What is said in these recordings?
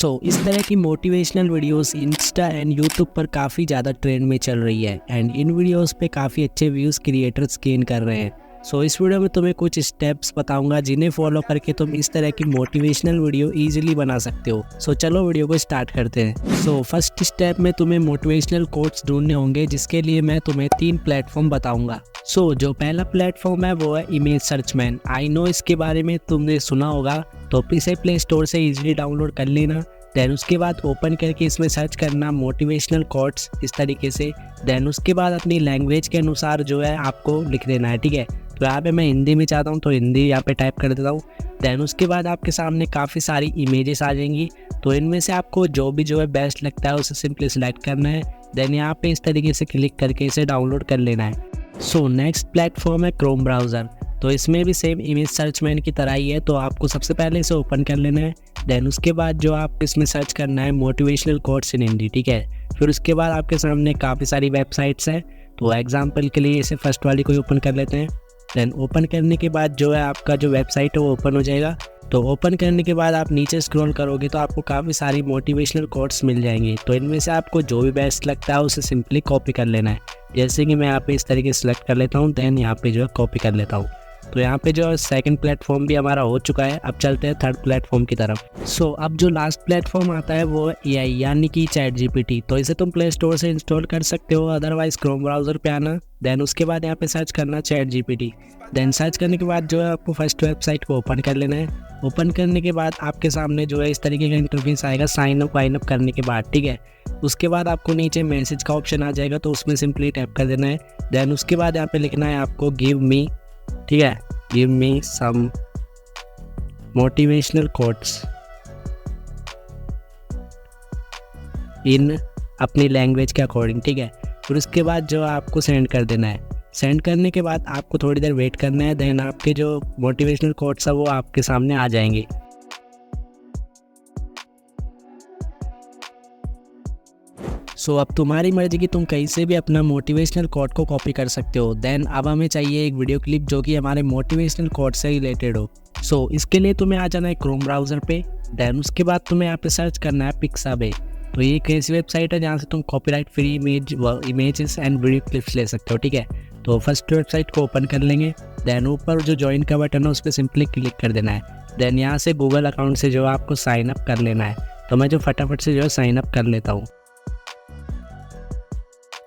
इस तरह की motivational videos Insta and YouTube पर काफ़ी ज़्यादा ट्रेंड में चल रही है एंड इन वीडियोस पे काफ़ी अच्छे व्यूज़ क्रिएटर्स गेन कर रहे हैं। इस वीडियो में तुम्हें कुछ स्टेप्स बताऊंगा जिन्हें फॉलो करके तुम इस तरह की मोटिवेशनल वीडियो इजीली बना सकते हो। चलो वीडियो को स्टार्ट करते हैं। फर्स्ट स्टेप में तुम्हें मोटिवेशनल कोट्स ढूंढने होंगे, जिसके लिए मैं तुम्हें 3 प्लेटफॉर्म बताऊंगा। जो पहला प्लेटफॉर्म है वो है image search man. I know इसके बारे में तुमने सुना होगा, तो इसे प्ले स्टोर से इजीली डाउनलोड कर लेना। देन उसके बाद ओपन करके इसमें सर्च करना मोटिवेशनल कोट्स इस तरीके से। देन उसके बाद अपनी लैंग्वेज के अनुसार जो है आपको लिख देना है, ठीक है। तो यहाँ पे मैं हिंदी में चाहता हूँ तो हिंदी यहाँ पे टाइप कर देता हूँ। देन उसके बाद आपके सामने काफ़ी सारी इमेजेस आ जाएंगी, तो इनमें से आपको जो है बेस्ट लगता है उसे सिंपली सिलेक्ट करना है। देन यहाँ पे इस तरीके से क्लिक करके इसे डाउनलोड कर लेना है। नेक्स्ट प्लेटफॉर्म है क्रोम ब्राउज़र। तो इसमें भी सेम इमेज सर्च मैन की तरह ही है, तो आपको सबसे पहले इसे ओपन कर लेना है। देन उसके बाद जो आप इसमें सर्च करना है मोटिवेशनल कोट्स इन हिंदी, ठीक है। फिर उसके बाद आपके सामने काफ़ी सारी वेबसाइट्स हैं, तो एग्जांपल के लिए इसे फर्स्ट वाली को ओपन कर लेते हैं। देन ओपन करने के बाद जो है आपका जो वेबसाइट है वो ओपन हो जाएगा। तो ओपन करने के बाद आप नीचे स्क्रॉल करोगे तो आपको काफ़ी सारी मोटिवेशनल कोट्स मिल जाएंगी, तो इनमें से आपको जो भी बेस्ट लगता है उसे सिंपली कॉपी कर लेना है। जैसे कि मैं यहाँ पे इस तरीके से सिलेक्ट कर लेता हूँ, देन यहाँ पे जो है कॉपी कर लेता हूँ। तो यहाँ पे जो सेकंड प्लेटफॉर्म भी हमारा हो चुका है। अब चलते हैं थर्ड प्लेटफॉर्म की तरफ। अब जो लास्ट प्लेटफॉर्म आता है वो है AI यानी कि चैट GPT। तो इसे तुम प्ले स्टोर से इंस्टॉल कर सकते हो, अदरवाइज क्रोम ब्राउज़र पे आना। देन उसके बाद यहाँ पे सर्च करना चैट GPT। देन सर्च करने के बाद जो है आपको फर्स्ट वेबसाइट को ओपन कर लेना है। ओपन करने के बाद आपके सामने जो है इस तरीके का इंटरफेस आएगा साइन अप करने के बाद, ठीक है। उसके बाद आपको नीचे मैसेज का ऑप्शन आ जाएगा, तो उसमें सिंपली टैप कर देना है। देन उसके बाद यहाँ पे लिखना है आपको गिव मी, ठीक है, give me some motivational quotes in अपनी लैंग्वेज के अकॉर्डिंग, ठीक है। फिर उसके बाद जो आपको सेंड कर देना है। सेंड करने के बाद आपको थोड़ी देर वेट करना है। देन आपके जो मोटिवेशनल कोट्स है वो आपके सामने आ जाएंगे। अब तुम्हारी मर्जी कि तुम कहीं से भी अपना मोटिवेशनल कोट को कॉपी कर सकते हो। देन अब हमें चाहिए एक वीडियो क्लिप जो कि हमारे मोटिवेशनल कोट से रिलेटेड हो। इसके लिए तुम्हें आ जाना है क्रोम ब्राउज़र पे। देन उसके बाद तुम्हें यहाँ पे सर्च करना है पिक्साबे। तो ये एक ऐसी वेबसाइट है जहाँ से तुम copyright free images and video clips ले सकते हो, ठीक है। तो फर्स्ट वेबसाइट को ओपन कर लेंगे। देन ऊपर जो ज्वाइन का बटन है उस पर सिंपली क्लिक कर देना है। देन यहाँ से गूगल अकाउंट से जो आपको साइन अप कर लेना है। तो मैं जो फटाफट से जो है साइन अप कर लेता हूँ।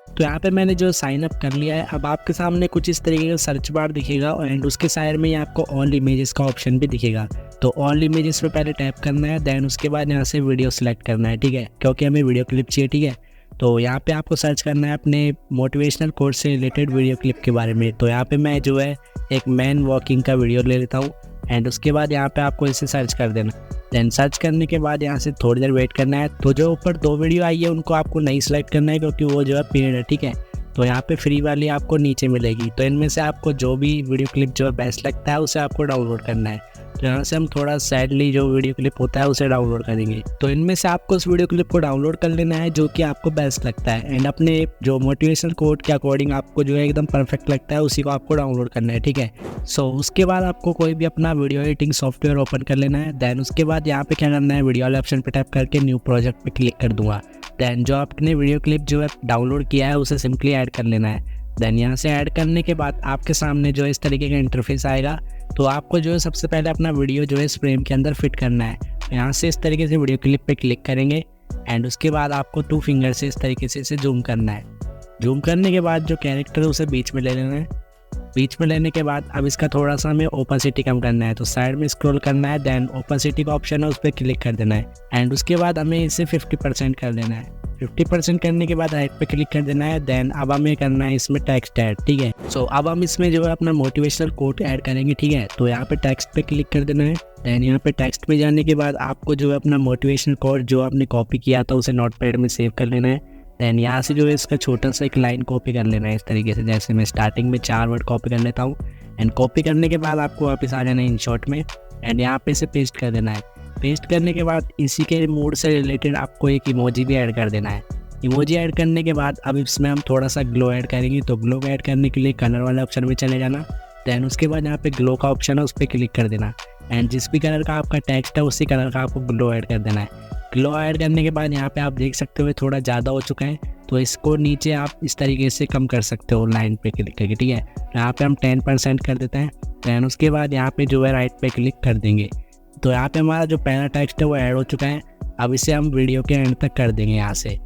तो यहाँ पे मैंने जो साइन अप कर लिया है। अब आपके सामने कुछ इस तरीके का सर्च बार दिखेगा एंड उसके साइड में आपको ऑल इमेजेस का ऑप्शन भी दिखेगा। तो ऑल इमेजेस पे पहले टैप करना है। देन उसके बाद यहाँ से वीडियो सेलेक्ट करना है, ठीक है, क्योंकि हमें वीडियो क्लिप चाहिए, ठीक है। तो यहाँ पे आपको सर्च करना है अपने मोटिवेशनल कोट से रिलेटेड वीडियो क्लिप के बारे में। तो यहाँ पे मैं जो है एक मैन वॉकिंग का वीडियो ले लेता हूँ एंड उसके बाद यहाँ पे आपको इसे सर्च कर देना। देन सर्च करने के बाद यहाँ से थोड़ी देर वेट करना है। तो जो ऊपर 2 वीडियो आई है उनको आपको नहीं सिलेक्ट करना है, क्योंकि वो जो है पेड है, ठीक है। तो यहाँ पे फ्री वाली आपको नीचे मिलेगी। तो इनमें से आपको जो भी वीडियो क्लिप जो है बेस्ट लगता है उसे आपको डाउनलोड करना है। तो यहाँ से हम थोड़ा सैडली जो वीडियो क्लिप होता है उसे डाउनलोड करेंगे। तो इनमें से आपको उस वीडियो क्लिप को डाउनलोड कर लेना है जो कि आपको बेस्ट लगता है एंड अपने जो मोटिवेशनल कोट के अकॉर्डिंग आपको जो है एकदम परफेक्ट लगता है उसी को आपको डाउनलोड करना है, ठीक है। उसके बाद आपको कोई भी अपना वीडियो एडिटिंग सॉफ्टवेयर ओपन कर लेना है। देन उसके बाद यहाँ पे क्या करना है, वीडियो वाले ऑप्शन पे टैप करके न्यू प्रोजेक्ट पे क्लिक कर दूंगा। देन जो आपने वीडियो क्लिप जो है डाउनलोड किया है उसे सिंपली ऐड कर लेना है। देन यहाँ से ऐड करने के बाद आपके सामने जो इस तरीके का इंटरफेस आएगा। तो आपको जो है सबसे पहले अपना वीडियो जो है इस फ्रेम के अंदर फिट करना है। यहाँ से इस तरीके से वीडियो क्लिप पे क्लिक करेंगे एंड उसके बाद आपको 2 फिंगर से इस तरीके से इसे जूम करना है। जूम करने के बाद जो कैरेक्टर है उसे बीच में ले लेना है। बीच में लेने के बाद अब इसका थोड़ा सा हमें ओपेसिटी कम करना है, तो साइड में स्क्रॉल करना है। देन ओपेसिटी का ऑप्शन है उस पर क्लिक कर देना है एंड उसके बाद हमें इसे 50% कर देना है। 50% करने के बाद राइट पे क्लिक कर देना है। देन अब हमें करना है इसमें टेक्स्ट ऐड, ठीक है। अब हम इसमें जो है अपना मोटिवेशनल कोट ऐड करेंगे, ठीक है। तो यहाँ पे टेक्स्ट पे क्लिक कर देना है। देन यहाँ पे टेक्स्ट पे जाने के बाद आपको जो है अपना मोटिवेशनल कोट जो आपने कॉपी किया था उसे नोटपैड में सेव कर लेना है। देन यहाँ से जो है इसका छोटा सा एक लाइन कॉपी कर लेना है इस तरीके से, जैसे मैं स्टार्टिंग में 4 वर्ड कॉपी कर लेता हूँ। एंड कॉपी करने के बाद आपको वापस आ जाना है इन शॉर्ट में एंड यहाँ पे इसे पेस्ट कर देना है। पेस्ट करने के बाद इसी के मूड से रिलेटेड आपको एक इमोजी भी ऐड कर देना है। इमोजी ऐड करने के बाद अब इसमें हम थोड़ा सा ग्लो ऐड करेंगे। तो ग्लो ऐड करने के लिए कलर वाले ऑप्शन में चले जाना। देन उसके बाद यहाँ पे ग्लो का ऑप्शन है उस पर क्लिक कर देना एंड जिस भी कलर का आपका टेक्स्ट है उसी कलर का आपको ग्लो ऐड कर देना है। ग्लो ऐड करने के बाद यहाँ पे आप देख सकते हो थोड़ा ज़्यादा हो चुका है, तो इसको नीचे आप इस तरीके से कम कर सकते हो लाइन पे क्लिक करके, ठीक है। यहाँ पे हम 10% कर देते हैं। दैन उसके बाद यहाँ पे जो है राइट पे क्लिक कर देंगे, तो यहाँ पे हमारा जो पहला टेक्स्ट है वो ऐड हो चुका है। अब इसे हम वीडियो के एंड तक कर देंगे यहाँ से।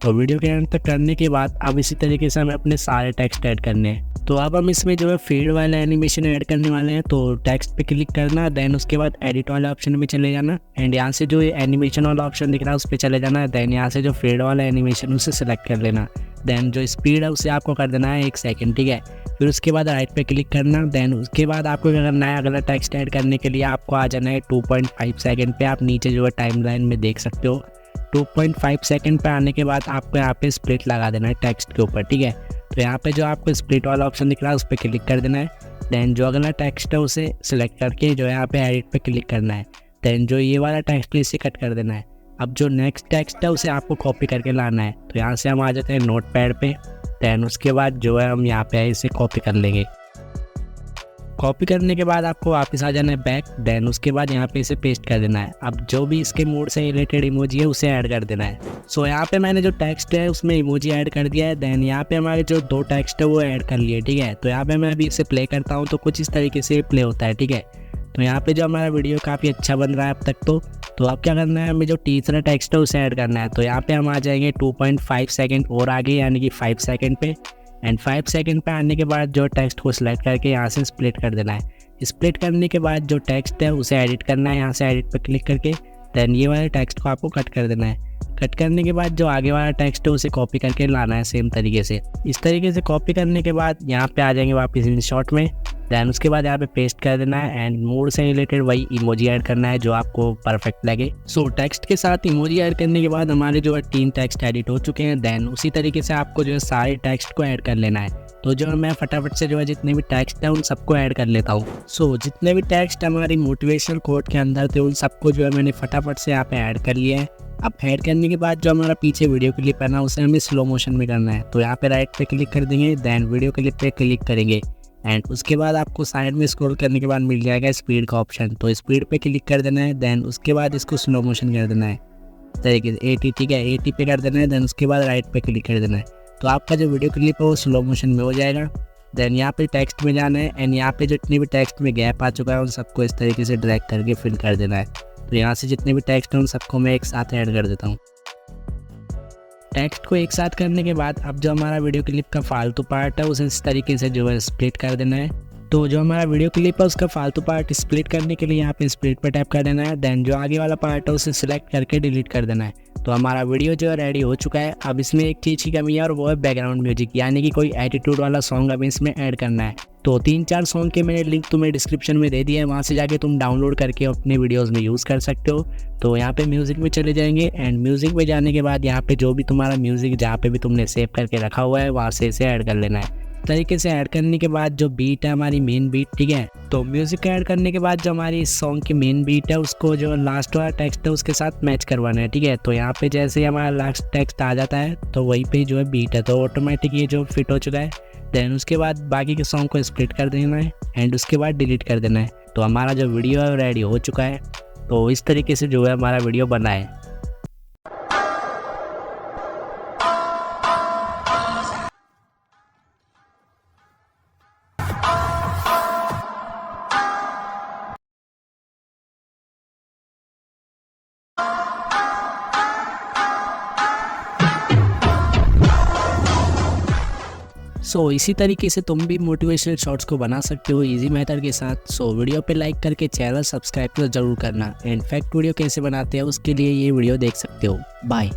तो वीडियो के एंड तक करने के बाद अब इसी तरीके से हमें अपने सारे टेक्स्ट ऐड करने हैं। तो अब हम इसमें जो है फेड वाला एनिमेशन ऐड करने वाले हैं। तो टेक्स्ट पे क्लिक करना, देन उसके बाद एडिट वाले ऑप्शन में चले जाना एंड यहाँ से जो एनिमेशन वाला ऑप्शन दिख रहा है उस पर चले जाना है। देन यहाँ से जो फेड वाला एनिमेशन उसे सेलेक्ट कर लेना। देन जो स्पीड है उसे आपको कर देना है 1 सेकंड, ठीक है। फिर उसके बाद राइट पे क्लिक करना। देन उसके बाद आपको क्या करना है, अगला टेक्स्ट ऐड करने के लिए आपको आ जाना है 2.5 सेकंड पे। आप नीचे जो है टाइमलाइन में देख सकते हो 2.5 सेकंड पे आने के बाद आपको यहाँ पे स्प्लिट लगा देना है टेक्स्ट के ऊपर, ठीक है। तो यहाँ पे जो आपको स्प्लिट वाला ऑप्शन दिख रहा है उस पर क्लिक कर देना है। देन जो अगला टेक्स्ट है उसे सिलेक्ट करके जो है यहाँ पे एडिट पे क्लिक करना है। देन जो ये वाला टेक्स्ट है इसे कट कर देना है। अब जो नेक्स्ट टेक्स्ट है उसे आपको कॉपी करके लाना है। तो यहाँ से हम आ जाते हैं नोटपैड पे। देन उसके बाद जो है हम यहाँ पे इसे कॉपी कर लेंगे। कॉपी करने के बाद आपको वापस आ जाना है बैक। देन उसके बाद यहाँ पे इसे पेस्ट कर देना है। अब जो भी इसके मूड से रिलेटेड इमोजी है उसे ऐड कर देना है। सो यहाँ पे मैंने जो टेक्स्ट है उसमें इमोजी ऐड कर दिया है। देन यहाँ पे हमारे जो 2 टेक्स्ट है वो ऐड कर लिए, ठीक है। तो यहाँ पे मैं अभी इसे प्ले करता हूँ तो कुछ इस तरीके से प्ले होता है, ठीक है। तो यहाँ पे जो हमारा वीडियो काफ़ी अच्छा बन रहा है अब तक। तो अब क्या करना है, हमें जो तीसरा टेक्स्ट है उसे ऐड करना है। तो यहाँ पे हम आ जाएंगे 2.5 सेकंड और आगे, यानी कि 5 सेकंड पे। एंड 5 सेकंड पे आने के बाद जो टेक्स्ट को सिलेक्ट करके यहाँ से स्प्लिट कर देना है। स्प्लिट करने के बाद जो टेक्स्ट है उसे एडिट करना है, यहाँ से एडिट पे क्लिक करके। देन ये वाले टेक्स्ट को आपको कट कर देना है। कट करने के बाद जो आगे वाला टेक्स्ट है उसे कॉपी करके लाना है सेम तरीके से। इस तरीके से कॉपी करने के बाद यहाँ पे आ जाएंगे वापस इंसर्ट में। देन उसके बाद यहाँ पे पेस्ट कर देना है एंड मूड से रिलेटेड वही इमोजी ऐड करना है जो आपको परफेक्ट लगे। सो टेक्स्ट के साथ इमोजी ऐड करने के बाद हमारे जो है 3 टेक्स्ट एडिट हो चुके हैं। देन उसी तरीके से आपको जो है सारे टेक्स्ट को ऐड कर लेना है। तो जो मैं फटाफट से जो है जितने भी टेक्स्ट हैं उन सबको ऐड कर लेता हूँ। सो जितने भी टेक्स्ट हमारी मोटिवेशनल कोट के अंदर थे उन सबको जो है मैंने फटाफट से यहाँ पे ऐड कर लिया है। अब ऐड करने के बाद जो हमारा पीछे वीडियो क्लिप है ना उसे हमें स्लो मोशन में करना है। तो यहाँ पे राइट पे क्लिक कर देंगे। देन वीडियो क्लिप पे क्लिक करेंगे एंड उसके बाद आपको साइड में स्क्रॉल करने के बाद मिल जाएगा स्पीड का ऑप्शन। तो स्पीड पे क्लिक कर देना है। देन उसके बाद इसको स्लो मोशन कर देना है तरीके से 80, ठीक है, 80 पे कर देना है। देन उसके बाद राइट पे क्लिक कर देना है। तो आपका जो वीडियो क्लिप है वो स्लो मोशन में हो जाएगा। देन यहाँ पे टेक्स्ट में जाना है एंड यहाँ पे जितने भी टेक्स्ट में गैप आ चुका है उन सबको इस तरीके से ड्रैग करके फिल कर देना है। तो यहाँ से जितने भी टेक्स्ट हैं उन सबको मैं एक साथ ऐड कर देता हूँ। टेक्स्ट को एक साथ करने के बाद अब जो हमारा वीडियो क्लिप का फालतू पार्ट है उसे इस तरीके से जो है स्प्लिट कर देना है। तो जो हमारा वीडियो क्लिप है उसका फालतू पार्ट स्प्लिट करने के लिए यहाँ पे स्प्लिट पर टैप कर देना है। देन जो आगे वाला पार्ट है उसे सिलेक्ट करके डिलीट कर देना है। तो हमारा वीडियो जो है रेडी हो चुका है। अब इसमें एक चीज़ की कमी है और वो है बैकग्राउंड म्यूजिक, यानी कि कोई एटीट्यूड वाला सॉन्ग हमें इसमें ऐड करना है। तो 3-4 सॉन्ग के मैंने लिंक तुम्हें डिस्क्रिप्शन में दे दिया है, वहाँ से जाके तुम डाउनलोड करके अपने वीडियोस में यूज़ कर सकते हो। तो यहाँ पे म्यूज़िक में चले जाएंगे एंड म्यूज़िक में जाने के बाद यहाँ पे जो भी तुम्हारा म्यूज़िक जहाँ पे भी तुमने सेव करके रखा हुआ है वहाँ से इसे ऐड कर लेना है। तरीके से ऐड करने के बाद जो बीट है हमारी मेन बीट, ठीक है। तो म्यूजिक ऐड करने के बाद जो हमारी इस सॉन्ग की मेन बीट है उसको जो लास्ट वाला टेक्स्ट है उसके साथ मैच करवाना है, ठीक है। तो यहाँ पे जैसे ही हमारा लास्ट टेक्स्ट आ जाता है तो वहीं पे जो है बीट है तो ऑटोमेटिक ये जो फिट हो चुका है। देन उसके बाद बाकी के सॉन्ग को स्प्लिट कर देना है एंड उसके बाद डिलीट कर देना है। तो हमारा जो वीडियो है रेडी हो चुका है। तो इस तरीके से जो है हमारा वीडियो बना है। सो इसी तरीके से तुम भी मोटिवेशनल शॉर्ट्स को बना सकते हो इजी मेथड के साथ। सो वीडियो पे लाइक करके चैनल सब्सक्राइब तो जरूर करना। एंड फैक्ट वीडियो कैसे बनाते हैं उसके लिए ये वीडियो देख सकते हो। बाय।